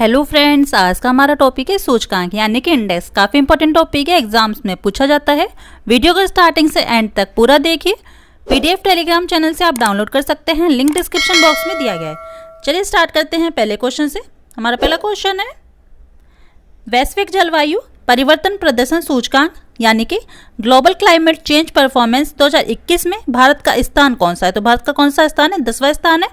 Hello friends, आज का हमारा टॉपिक है सूचकांक यानी कि इंडेक्स। काफ़ी इंपॉर्टेंट टॉपिक है, एग्जाम्स में पूछा जाता है। वीडियो को स्टार्टिंग से एंड तक पूरा देखिए। पीडीएफ टेलीग्राम चैनल से आप डाउनलोड कर सकते हैं, लिंक डिस्क्रिप्शन बॉक्स में दिया गया है। चलिए स्टार्ट करते हैं पहले क्वेश्चन से। हमारा पहला क्वेश्चन है, वैश्विक जलवायु परिवर्तन प्रदर्शन सूचकांक यानी कि ग्लोबल क्लाइमेट चेंज परफॉर्मेंस 2021 में भारत का स्थान कौन सा है? तो भारत का कौन सा स्थान है? 10वां स्थान है।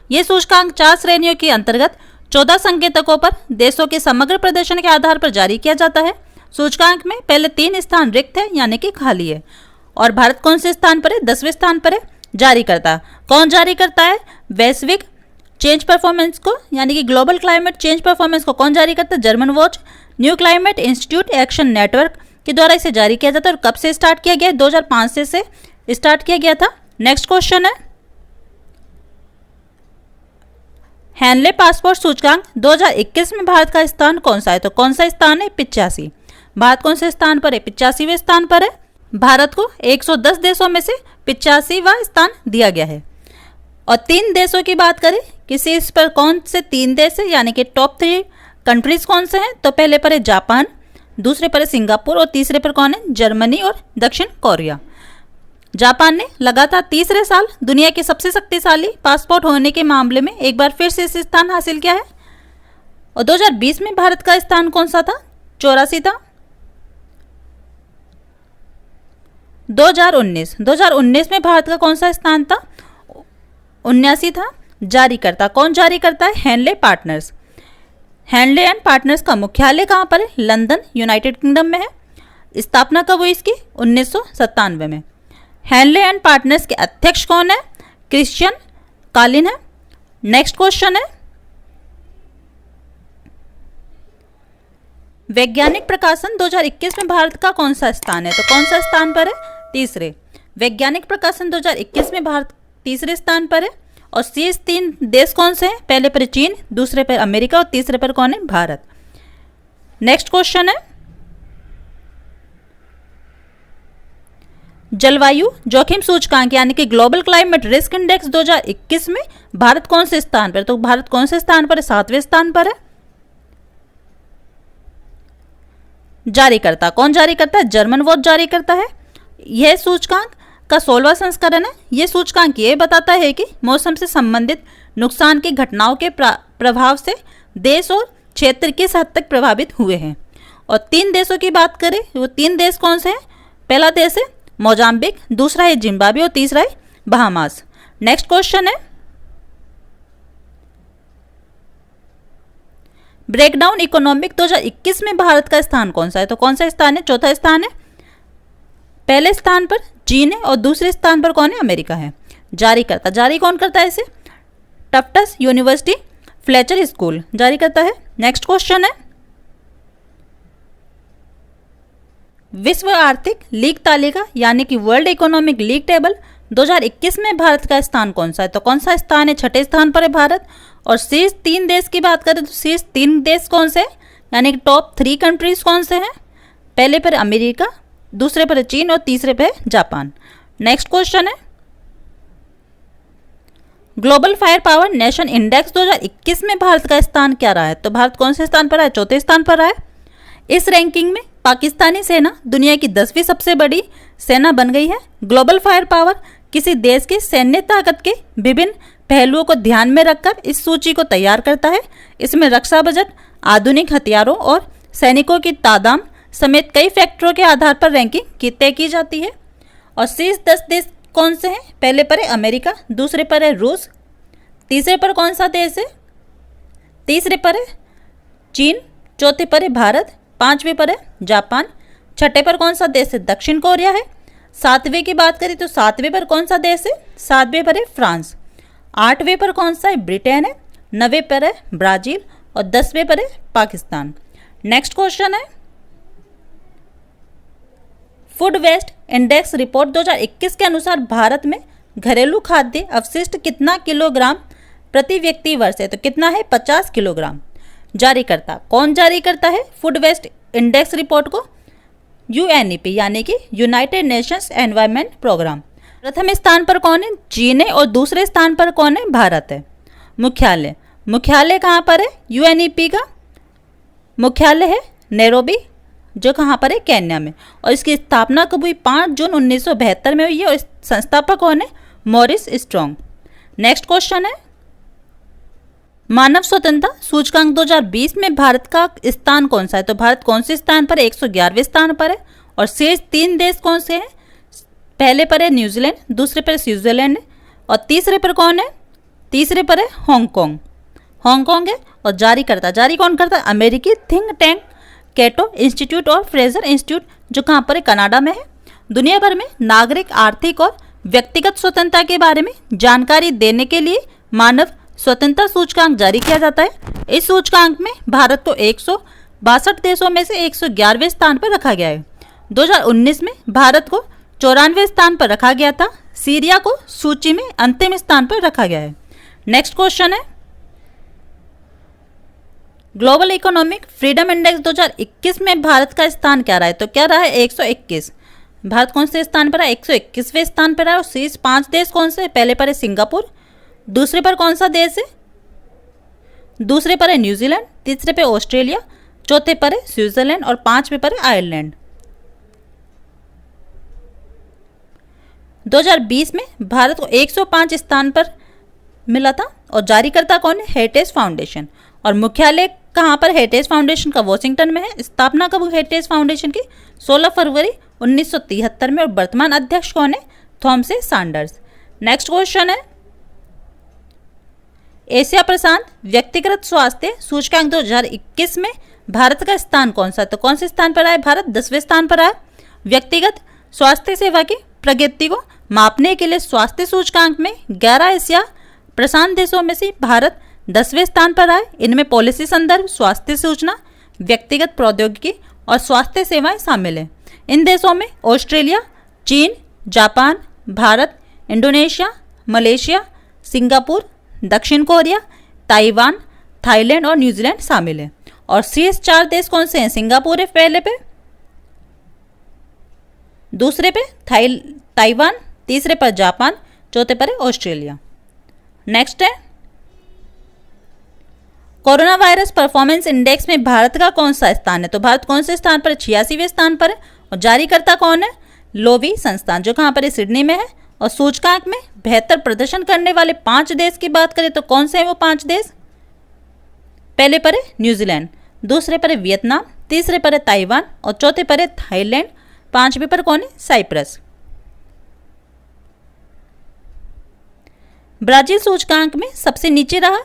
ये सूचकांक 4 श्रेणियों के अंतर्गत 14 संकेतकों पर देशों के समग्र प्रदर्शन के आधार पर जारी किया जाता है। सूचकांक में पहले 3 स्थान रिक्त है यानी कि खाली है। और भारत कौन से स्थान पर है? 10वें स्थान पर है। जारी करता कौन जारी करता है? वैश्विक चेंज परफॉर्मेंस को यानी कि ग्लोबल क्लाइमेट चेंज परफॉर्मेंस को कौन जारी करता है? German watch new climate institute action network के द्वारा इसे जारी किया जाता है। और कब से स्टार्ट किया गया? 2005 से स्टार्ट किया गया था। नेक्स्ट क्वेश्चन है, हेनले पासपोर्ट सूचकांक 2021 में भारत का स्थान कौन सा है? तो कौन सा स्थान है? 85। भारत कौन से स्थान पर है? 85वें स्थान पर है। भारत को 110 देशों में से 85वां स्थान दिया गया है। और 3 देशों की बात करें, किसी इस पर कौन से 3 देश है यानी कि टॉप 3 कंट्रीज कौन से हैं? तो पहले पर है जापान, दूसरे पर है सिंगापुर और तीसरे पर कौन है? जर्मनी और दक्षिण कोरिया। जापान ने लगातार तीसरे साल दुनिया के सबसे शक्तिशाली पासपोर्ट होने के मामले में एक बार फिर से इस स्थान हासिल किया है। और 2020 में भारत का स्थान कौन सा था? 84 था। 2019 में भारत का कौन सा स्थान था? 79 था। जारी करता कौन जारी करता है? Henley partners. Henley and partners का मुख्यालय कहाँ पर है? लंदन, यूनाइटेड किंगडम में है। स्थापना कब हुई इसकी? 1997 में। हेनले एंड पार्टनर्स के अध्यक्ष कौन है? क्रिश्चियन कालिन है। नेक्स्ट क्वेश्चन है, वैज्ञानिक प्रकाशन 2021 में भारत का कौन सा स्थान है? तो कौन सा स्थान पर है? तीसरे। वैज्ञानिक प्रकाशन 2021 में भारत तीसरे स्थान पर है। और शीर्ष 3 देश कौन से हैं? पहले पर चीन, दूसरे पर अमेरिका और तीसरे पर कौन है? भारत। नेक्स्ट क्वेश्चन है, जलवायु जोखिम सूचकांक यानी कि ग्लोबल क्लाइमेट रिस्क इंडेक्स 2021 में भारत कौन से स्थान पर? तो भारत कौन से स्थान पर है? 7वें स्थान पर है। जारी करता कौन जारी करता है? जर्मन वॉच जारी करता है। यह सूचकांक का 16वां संस्करण है। यह सूचकांक ये बताता है कि मौसम से संबंधित नुकसान की घटनाओं के प्रभाव से देश और क्षेत्र किस हद तक प्रभावित हुए हैं। और 3 देशों की बात करें, वो 3 देश कौन से हैं? पहला देश है मोजाम्बिक, दूसरा है जिम्बाब्वे और तीसरा है बहामास। नेक्स्ट क्वेश्चन है, ब्रेकडाउन इकोनॉमिक 2021 में भारत का स्थान कौन सा है? तो कौन सा स्थान है? 4था स्थान है। पहले स्थान पर चीन है और दूसरे स्थान पर कौन है? अमेरिका है। जारी करता जारी कौन करता है इसे? टफ्ट्स यूनिवर्सिटी फ्लेचर स्कूल जारी करता है। नेक्स्ट क्वेश्चन है, विश्व आर्थिक लीग तालिका यानी कि वर्ल्ड इकोनॉमिक लीग टेबल 2021 में भारत का स्थान कौन सा है? तो कौन सा स्थान है? 6ठे स्थान पर है भारत। और शीर्ष 3 देश की बात करें तो शीर्ष 3 देश कौन से हैं यानी कि टॉप 3 कंट्रीज कौन से हैं? पहले पर अमेरिका, दूसरे पर चीन और तीसरे पर जापान। नेक्स्ट क्वेश्चन है, global fire power nation index 2021 में भारत का स्थान क्या रहा है? तो भारत कौन से स्थान पर है? 4थे स्थान पर है। इस रैंकिंग में पाकिस्तानी सेना दुनिया की 10वीं सबसे बड़ी सेना बन गई है। ग्लोबल फायर पावर किसी देश की सैन्य ताकत के विभिन्न पहलुओं को ध्यान में रखकर इस सूची को तैयार करता है। इसमें रक्षा बजट, आधुनिक हथियारों और सैनिकों की तादाद समेत कई फैक्टरों के आधार पर रैंकिंग तय की जाती है। और शीर्ष 10 देश कौन से हैं? पहले पर है अमेरिका, दूसरे पर है रूस, तीसरे पर कौन सा देश है? तीसरे पर है चीन, चौथे पर है भारत, 5वें पर है जापान, 6ठे पर कौन सा देश है? दक्षिण कोरिया है। 7वें की बात करें तो 7वें पर कौन सा देश है? 7वें पर है फ्रांस। 8वें पर कौन सा है? ब्रिटेन है। 9वें पर है ब्राजील और 10वें पर है पाकिस्तान। नेक्स्ट क्वेश्चन है, फूड वेस्ट इंडेक्स रिपोर्ट 2021 के अनुसार भारत में घरेलू खाद्य अवशिष्ट कितना किलोग्राम प्रति व्यक्ति वर्ष है? तो कितना है? 50 किलोग्राम। जारी करता कौन जारी करता है फूड वेस्ट इंडेक्स रिपोर्ट को? यूएनईपी यानी कि यूनाइटेड नेशंस एनवायरनमेंट प्रोग्राम। प्रथम स्थान पर कौन है? चीन है और दूसरे स्थान पर कौन है? भारत है। मुख्यालय कहाँ पर है यूएनईपी का? मुख्यालय है नैरोबी, जो कहाँ पर है, केन्या में। और इसकी स्थापना कब हुई, 5 जून 1972 में हुई है। और संस्थापक कौन है, मॉरिस स्ट्रॉन्ग। नेक्स्ट क्वेश्चन है, मानव स्वतंत्रता सूचकांक 2020 में भारत का स्थान कौन सा है? तो भारत कौन से स्थान पर है, 111वें स्थान पर है। और शेष 3 देश कौन से हैं? पहले पर है न्यूजीलैंड, दूसरे पर स्विट्जरलैंड है, और तीसरे पर कौन है, तीसरे पर है हांगकांग। हांगकांग है। और जारी कौन करता है, अमेरिकी थिंक टैंक कैटो इंस्टीट्यूट और फ्रेजर इंस्टीट्यूट, जो कहाँ पर है, कनाडा में है। दुनिया भर में नागरिक आर्थिक और व्यक्तिगत स्वतंत्रता के बारे में जानकारी देने के लिए मानव स्वतंत्रता सूचकांक जारी किया जाता है। इस सूचकांक में भारत को 162 देशों में से 111वें स्थान पर रखा गया है। 2019 में भारत को 94वें स्थान पर रखा गया था। सीरिया को सूची में अंतिम स्थान पर रखा गया है। नेक्स्ट क्वेश्चन है, ग्लोबल इकोनॉमिक फ्रीडम इंडेक्स 2021 में भारत का स्थान क्या रहा है? तो क्या रहा है, 121। भारत कौन से स्थान पर है, 121वें स्थान पर है। और शेष 5 देश कौन से? पहले पर है सिंगापुर, दूसरे पर कौन सा देश है, दूसरे पर है न्यूजीलैंड, तीसरे पे ऑस्ट्रेलिया, चौथे पर है स्विट्जरलैंड और 5वें पर है आयरलैंड। 2020 में भारत को 105 स्थान पर मिला था। और जारीकर्ता कौन है, हेरिटेज फाउंडेशन। और मुख्यालय कहाँ पर, हेरिटेज फाउंडेशन का वॉशिंगटन में है। स्थापना कब हेरिटेज फाउंडेशन की, 16 फरवरी 1973 में। और वर्तमान अध्यक्ष कौन है, थॉमस सैंडर्स। नेक्स्ट क्वेश्चन है, एशिया प्रशांत व्यक्तिगत स्वास्थ्य सूचकांक 2021 में भारत का स्थान कौन सा? तो कौन से स्थान पर आया भारत, 10वें स्थान पर आया। व्यक्तिगत स्वास्थ्य सेवा की प्रगति को मापने के लिए स्वास्थ्य सूचकांक में 11 एशिया प्रशांत देशों में से भारत 10वें स्थान पर आए। इनमें पॉलिसी संदर्भ, स्वास्थ्य सूचना, व्यक्तिगत प्रौद्योगिकी और स्वास्थ्य सेवाएं शामिल हैं। इन देशों में ऑस्ट्रेलिया, चीन, Japan, Bharat, Indonesia, Malaysia, Singapore, दक्षिण कोरिया, ताइवान, थाईलैंड और न्यूजीलैंड शामिल है। और शेष 4 देश कौन से हैं, सिंगापुर है पहले पे, दूसरे पे ताइवान, तीसरे पर जापान, चौथे पर है ऑस्ट्रेलिया। नेक्स्ट है, कोरोना वायरस परफॉर्मेंस इंडेक्स में भारत का कौन सा स्थान है? तो भारत कौन से स्थान पर, 86वें स्थान पर है। और जारीकर्ता कौन है, लोवी संस्थान, जो कहाँ पर है, सिडनी में है। और सूचकांक में बेहतर प्रदर्शन करने वाले 5 देश की बात करें तो कौन से हैं वो 5 देश? पहले पर है न्यूजीलैंड, दूसरे पर है वियतनाम, तीसरे पर है ताइवान और चौथे पर है थाईलैंड, 5वें पर कौन है, साइप्रस। ब्राजील सूचकांक में सबसे नीचे रहा।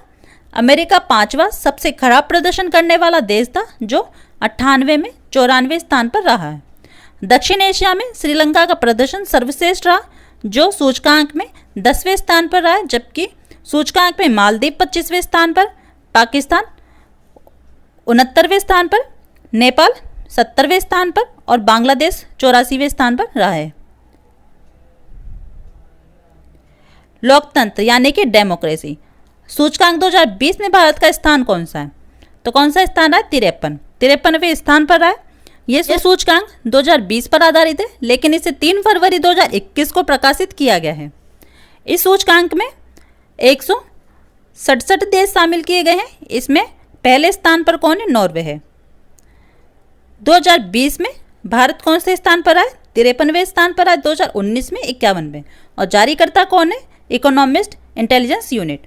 अमेरिका 5वां सबसे खराब प्रदर्शन करने वाला देश था, जो 98 में 94वें स्थान पर रहा है। दक्षिण एशिया में श्रीलंका का प्रदर्शन सर्वश्रेष्ठ रहा, जो सूचकांक में 10वें स्थान पर रहा है, जबकि सूचकांक में मालदीव 25वें स्थान पर, पाकिस्तान 69वें स्थान पर, नेपाल 70वें स्थान पर और बांग्लादेश 84वें स्थान पर रहा है। लोकतंत्र यानी कि डेमोक्रेसी सूचकांक 2020 में भारत का स्थान कौन सा है? तो कौन सा स्थान रहा है? 53वें स्थान पर रहा है। यह सूचकांक 2020 पर आधारित है, लेकिन इसे 3 फरवरी 2021 को प्रकाशित किया गया है। इस सूचकांक में 167 देश शामिल किए गए हैं। इसमें पहले स्थान पर कौन है? नॉर्वे है। 2020 में भारत कौन से स्थान पर आए? 53वें स्थान पर आए। 2019 में 51वें। और जारीकर्ता कौन है? Economist intelligence unit.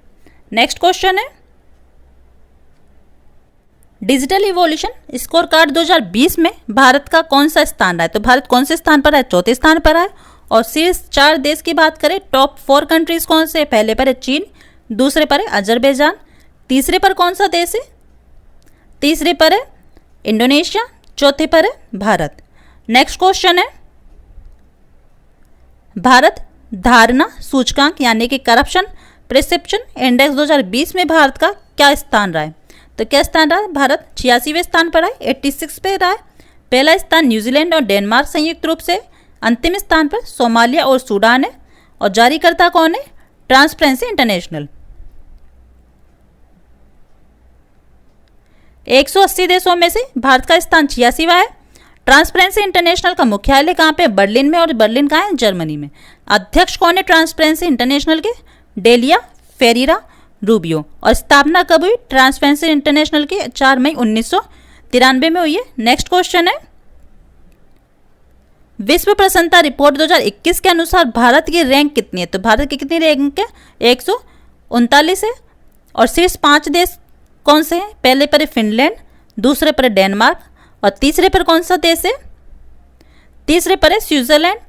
Next question है, डिजिटल इवोल्यूशन स्कोर कार्ड 2020 में भारत का कौन सा स्थान रहा है? तो भारत कौन से स्थान पर है? 4थे स्थान पर है। और शीर्ष 4 देश की बात करें, टॉप 4 कंट्रीज कौन से? पहले पर है चीन, दूसरे पर है अजरबैजान, तीसरे पर कौन सा देश है? तीसरे पर है इंडोनेशिया, चौथे पर है भारत। नेक्स्ट क्वेश्चन है, भारत धारणा सूचकांक यानी कि करप्शन परसेप्शन इंडेक्स 2020 में भारत का क्या स्थान रहा है? तो क्या स्थान रहा है? भारत 86वें स्थान पर है, 86 पे रहा है। पहला स्थान न्यूजीलैंड और डेनमार्क संयुक्त रूप से, अंतिम स्थान पर सोमालिया और सूडान है। और जारीकर्ता कौन है? Transparency international. 180 देशों में से भारत का स्थान 86वां है। ट्रांसपेरेंसी इंटरनेशनल का मुख्यालय कहाँ पे? बर्लिन में। और बर्लिन कहाँ है? जर्मनी में। अध्यक्ष कौन है ट्रांसपेरेंसी इंटरनेशनल के? Delia Ferreira Rubio. और स्थापना कब हुई ट्रांसपेरेंसी इंटरनेशनल की? 4 मई 1993 93 में हुई है। नेक्स्ट क्वेश्चन है, विश्व प्रसन्नता रिपोर्ट 2021 के अनुसार भारत की रैंक कितनी है? तो भारत की कितनी रैंक है? 139 है। और शीर्ष 5 देश कौन से हैं? पहले पर है फिनलैंड, दूसरे पर है डेनमार्क, और तीसरे पर कौन सा देश है? तीसरे पर है स्विट्जरलैंड,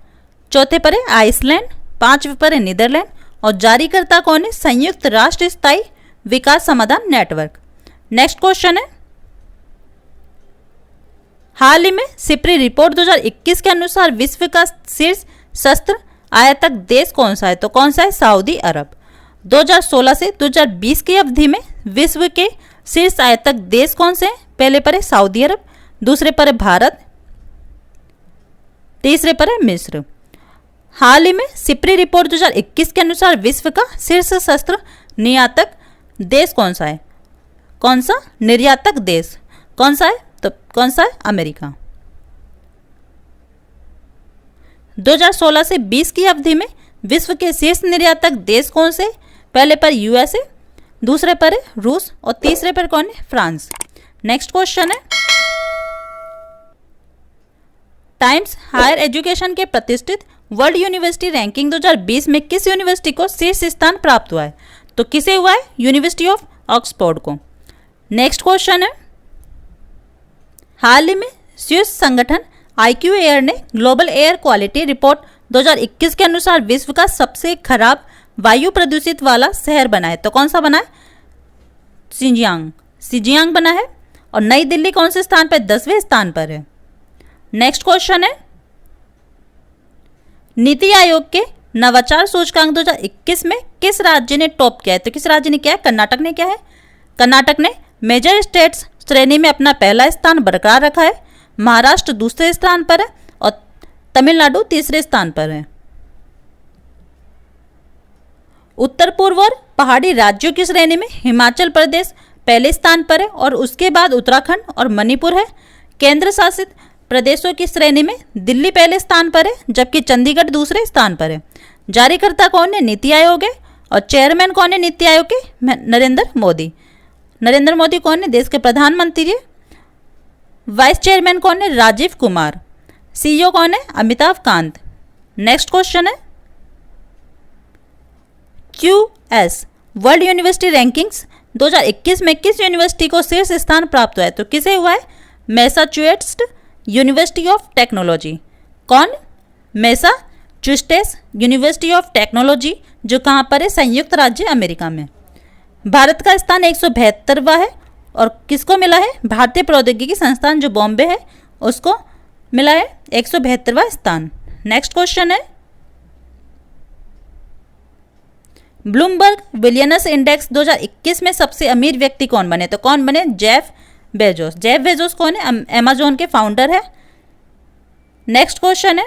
चौथे पर है आइसलैंड, पांचवें पर है नीदरलैंड, और जारीकर्ता कौन है? संयुक्त राष्ट्र स्थायी विकास समाधान नेटवर्क। नेक्स्ट क्वेश्चन है, हाल ही में सिप्री रिपोर्ट 2021 के अनुसार विश्व का शीर्ष शस्त्र आयातक देश कौन सा है? तो कौन सा है? सऊदी अरब। 2016 से 2020 की अवधि में विश्व के शीर्ष आयातक देश कौन से हैं? पहले पर है सऊदी अरब, दूसरे पर है भारत, तीसरे पर है मिस्र। हाल ही में सिप्री रिपोर्ट 2021 के अनुसार विश्व का शीर्ष शस्त्र निर्यातक देश कौन सा है? कौन सा? निर्यातक देश कौन सा है? तो कौन सा है? अमेरिका। 2016 से 20 की अवधि में विश्व के शीर्ष निर्यातक देश कौन से? पहले पर यूएसए, दूसरे पर है रूस, और तीसरे पर कौन है? फ्रांस। नेक्स्ट क्वेश्चन है, टाइम्स हायर एजुकेशन के प्रतिष्ठित वर्ल्ड यूनिवर्सिटी रैंकिंग 2020 में किस यूनिवर्सिटी को शीर्ष स्थान प्राप्त हुआ है? तो किसे हुआ है? यूनिवर्सिटी ऑफ ऑक्सफोर्ड को। नेक्स्ट क्वेश्चन है, हाल ही में स्विस संगठन IQ एयर ने ग्लोबल एयर क्वालिटी रिपोर्ट 2021 के अनुसार विश्व का सबसे खराब वायु प्रदूषित वाला शहर बना है। तो कौन सा बना है? सिजियांग बना है। और नई दिल्ली कौन से स्थान पर? 10वें स्थान पर है। नेक्स्ट क्वेश्चन है, नीति आयोग के नवाचार सूचकांक 2021 में किस राज्य ने टॉप किया है? तो किस राज्य ने किया है? कर्नाटक ने किया है। कर्नाटक ने मेजर स्टेट्स श्रेणी में अपना पहला स्थान बरकरार रखा है। महाराष्ट्र दूसरे स्थान पर है और तमिलनाडु तीसरे स्थान पर है। उत्तर पूर्व और पहाड़ी राज्यों की श्रेणी में हिमाचल प्रदेश पहले स्थान पर है और उसके बाद उत्तराखंड और मणिपुर है। केंद्र शासित प्रदेशों की श्रेणी में दिल्ली पहले स्थान पर है, जबकि चंडीगढ़ दूसरे स्थान पर है। जारीकर्ता कौन है? नीति आयोग है। और चेयरमैन कौन है नीति आयोग के? नरेंद्र मोदी। नरेंद्र मोदी कौन है? देश के प्रधानमंत्री है। वाइस चेयरमैन कौन है? राजीव कुमार। CEO कौन है? अमिताभ कांत। नेक्स्ट क्वेश्चन है, QS वर्ल्ड यूनिवर्सिटी रैंकिंग्स 2021 में किस यूनिवर्सिटी को शीर्ष स्थान प्राप्त हुआ है? तो किसे हुआ है? Massachusetts university of technology. कौन? मैसाचुसेट्स यूनिवर्सिटी ऑफ टेक्नोलॉजी, जो कहाँ पर है? संयुक्त राज्य अमेरिका में। भारत का स्थान 172वां है और किसको मिला है? भारतीय प्रौद्योगिकी संस्थान जो बॉम्बे है उसको मिला है 172वां स्थान। नेक्स्ट क्वेश्चन है, ब्लूमबर्ग बिलियनर्स इंडेक्स 2021 में सबसे अमीर व्यक्ति कौन बने? तो कौन बने? Jeff Bezos. जेफ बेजोस कौन है? अमेजोन के फाउंडर है। नेक्स्ट क्वेश्चन है,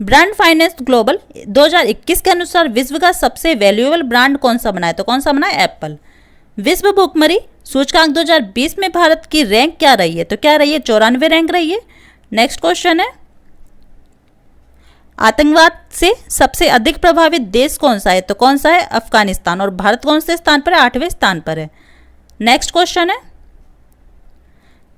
ब्रांड फाइनेंस ग्लोबल 2021 के अनुसार विश्व का सबसे वैल्यूएबल ब्रांड कौन सा बना है? तो कौन सा बना है? एप्पल। विश्व भुखमरी सूचकांक 2020 में भारत की रैंक क्या रही है? तो क्या रही है? 94 रैंक रही है। नेक्स्ट क्वेश्चन है, आतंकवाद से सबसे अधिक प्रभावित देश कौन सा है? तो कौन सा है? अफगानिस्तान। और भारत कौन से स्थान पर है? 8वें स्थान पर है। नेक्स्ट क्वेश्चन है,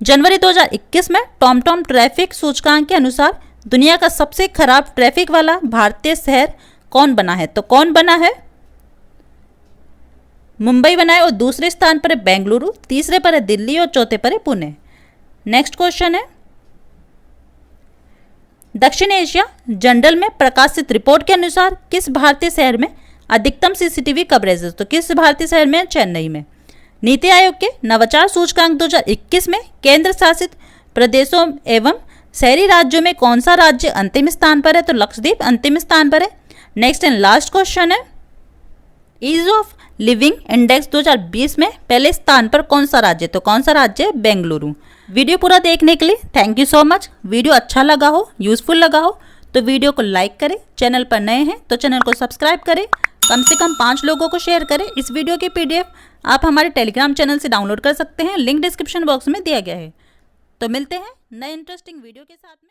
जनवरी 2021 में टॉमटॉम ट्रैफिक सूचकांक के अनुसार दुनिया का सबसे खराब ट्रैफिक वाला भारतीय शहर कौन बना है? तो कौन बना है? मुंबई बना है। और दूसरे स्थान पर है बेंगलुरु, तीसरे पर है दिल्ली और चौथे पर है पुणे। नेक्स्ट क्वेश्चन है, दक्षिण एशिया जर्नल में प्रकाशित रिपोर्ट के अनुसार किस भारतीय शहर में अधिकतम CCTV कवरेज है? तो किस भारतीय शहर में? चेन्नई में। नीति आयोग के नवाचार सूचकांक 2021 में केंद्र शासित प्रदेशों एवं शहरी राज्यों में कौन सा राज्य अंतिम स्थान पर है? तो लक्षद्वीप अंतिम स्थान पर है। नेक्स्ट एंड लास्ट क्वेश्चन है, ईज ऑफ लिविंग इंडेक्स 2020 में पहले स्थान पर कौन सा राज्य? तो कौन सा राज्य है? बेंगलुरु। वीडियो पूरा देखने के लिए thank you so much. Video अच्छा लगा हो, यूजफुल लगा हो तो वीडियो को लाइक करें। चैनल पर नए हैं तो चैनल को सब्सक्राइब करें। कम से कम 5 लोगों को शेयर करें। इस वीडियो की PDF आप हमारे टेलीग्राम चैनल से डाउनलोड कर सकते हैं। लिंक डिस्क्रिप्शन बॉक्स में दिया गया है। तो मिलते हैं नए इंटरेस्टिंग वीडियो के साथ में।